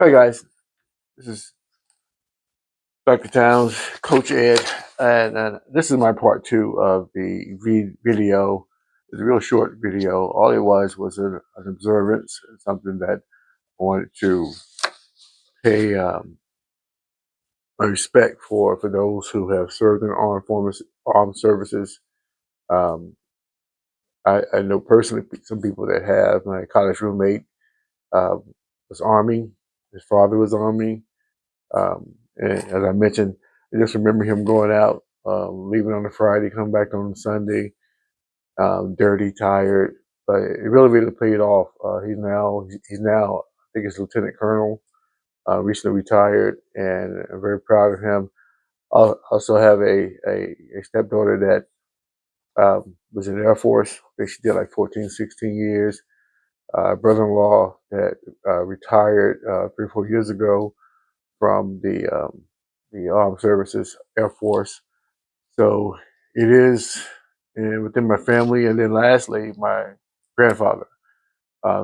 Hey guys, this is Dr. Towns, Coach Ed, and this is my part two of the video. It's a real short video. All it was an observance, something that I wanted to pay my respect for those who have served in armed services. Um, I know personally some people that have. My college roommate um, was Army. His father was Army. And as I mentioned, I just remember him going out, leaving on a Friday, coming back on Sunday, dirty, tired, but it really paid off. He's now I think he's Lieutenant Colonel, recently retired, and I'm very proud of him. I also have a stepdaughter that was in the Air Force. I think she did like 14, 16 years. Brother-in-law that retired 3 or 4 years ago from the armed services, Air Force. So it is within my family. And then lastly, my grandfather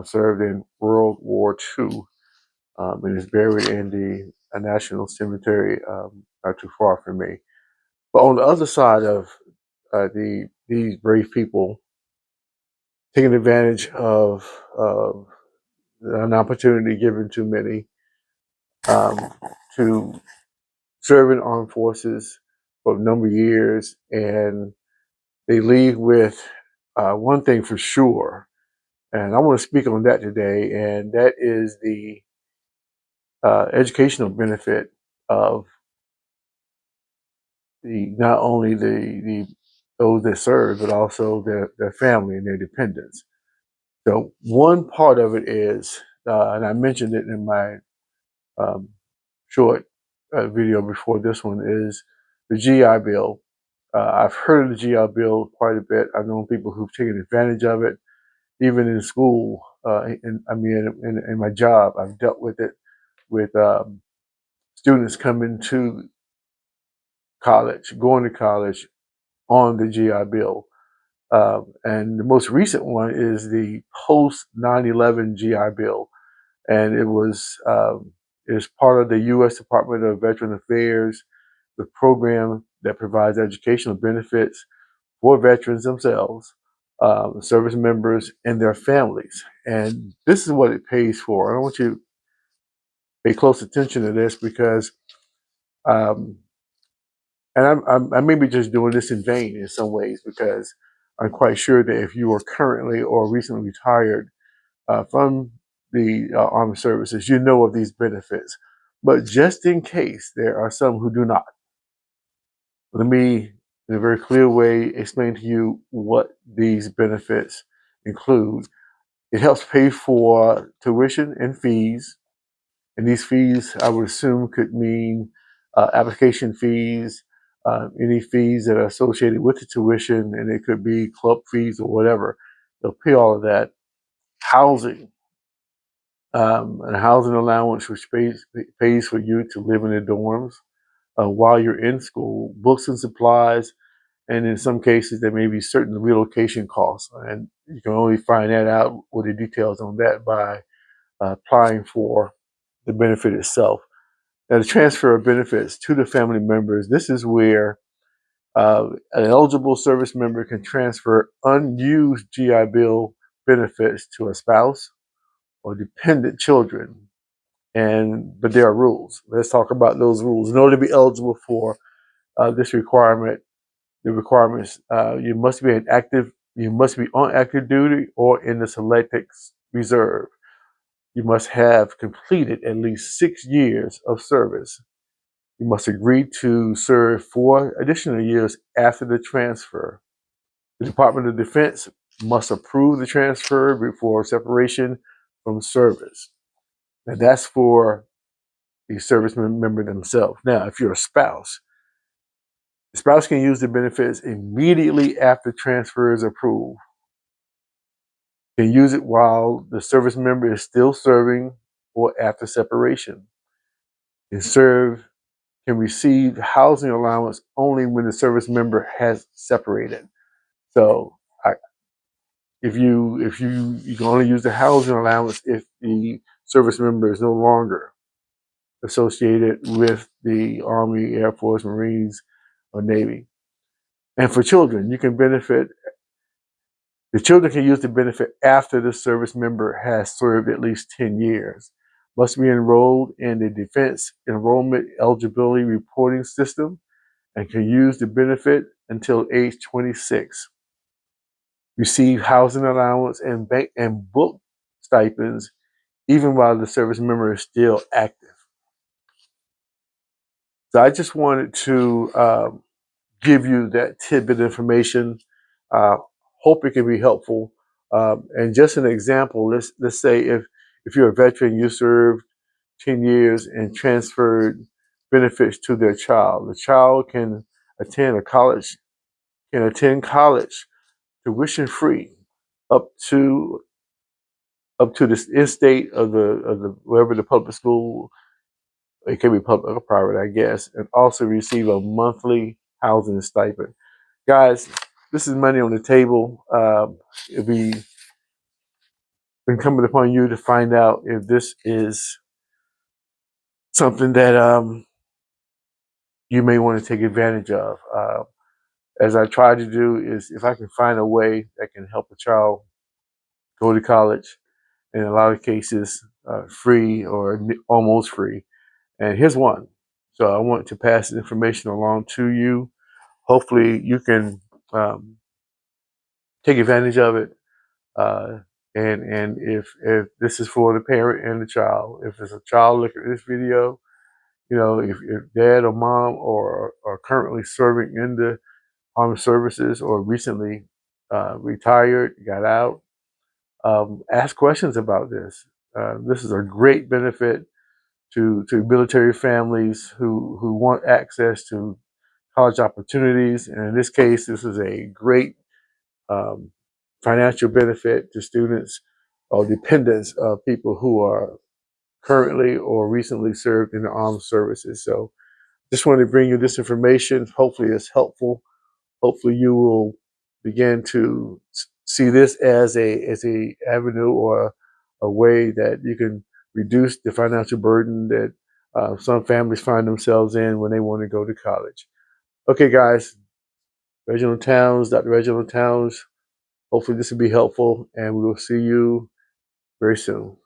served in World War II and is buried in the National Cemetery not too far from me. But on the other side of these brave people taking advantage of an opportunity given to many um, to serve in armed forces for a number of years, and they leave with one thing for sure, and I want to speak on that today, and that is the educational benefit of the not only the those that serve, but also their family and their dependents. So one part of it is, and I mentioned it in my um, short video before this one, is the GI Bill. I've heard of the GI Bill quite a bit. I've known people who've taken advantage of it, even in school. In my job, I've dealt with it with students coming to college, going to college on the GI Bill. And the most recent one is the post 9/11 GI Bill, and it is part of the U.S. Department of Veteran Affairs, the program that provides educational benefits for veterans themselves, service members, and their families. And this is what it pays for. I want you to pay close attention to this because, um, and I may be just doing this in vain in some ways because I'm quite sure that if you are currently or recently retired from the armed services, you know of these benefits. But just in case there are some who do not, let me, in a very clear way, explain to you what these benefits include. It helps pay for tuition and fees. And these fees, I would assume, could mean application fees, any fees that are associated with the tuition, and it could be club fees or whatever. They'll pay all of that. Housing, and housing allowance, which pays for you to live in the dorms while you're in school, books and supplies, and in some cases there may be certain relocation costs, and you can only find that out with the details on that by applying for the benefit itself. Now, the transfer of benefits to the family members, this is where an eligible service member can transfer unused GI Bill benefits to a spouse or dependent children. But there are rules. Let's talk about those rules. In order to be eligible for this requirement, the requirements you must be on active duty or in the selected reserve. You must have completed at least 6 years of service. You must agree to serve 4 additional years after the transfer. The Department of Defense must approve the transfer before separation from service. And that's for the service member themselves. Now, if you're a spouse, the spouse can use the benefits immediately after transfer is approved. Can use it while the service member is still serving or after separation. Can serve can receive housing allowance only when the service member has separated. So I, if you can only use the housing allowance if the service member is no longer associated with the Army, Air Force, Marines, or Navy. And for children, you can benefit. The children can use the benefit after the service member has served at least 10 years. Must be enrolled in the Defense Enrollment Eligibility Reporting System and can use the benefit until age 26. Receive housing allowance and bank and book stipends even while the service member is still active. So I just wanted to give you that tidbit of information. Uh, Hope it can be helpful. And just an example, let's say if you're a veteran, you served 10 years and transferred benefits to their child. The child can attend college tuition free up to the in-state of the wherever the public school. It can be public or private, I guess, and also receive a monthly housing stipend. Guys, this is money on the table. It'll be incumbent upon you to find out if this is something that you may want to take advantage of. As I try to do is if I can find a way that can help a child go to college, in a lot of cases, free or almost free. And here's one. So I want to pass the information along to you. Hopefully you can take advantage of it. And if this is for the parent and the child, if it's a child looking at this video, if dad or mom or are currently serving in the armed services or recently retired, got out, ask questions about this. This is a great benefit to military families who want access to college opportunities. And in this case, this is a great um, financial benefit to students or dependents of people who are currently or recently served in the armed services. So just wanted to bring you this information. Hopefully it's helpful. Hopefully you will begin to see this as a avenue or a way that you can reduce the financial burden that some families find themselves in when they want to go to college. Okay, guys, Reginald Towns, Dr. Reginald Towns. Hopefully this will be helpful, and we will see you very soon.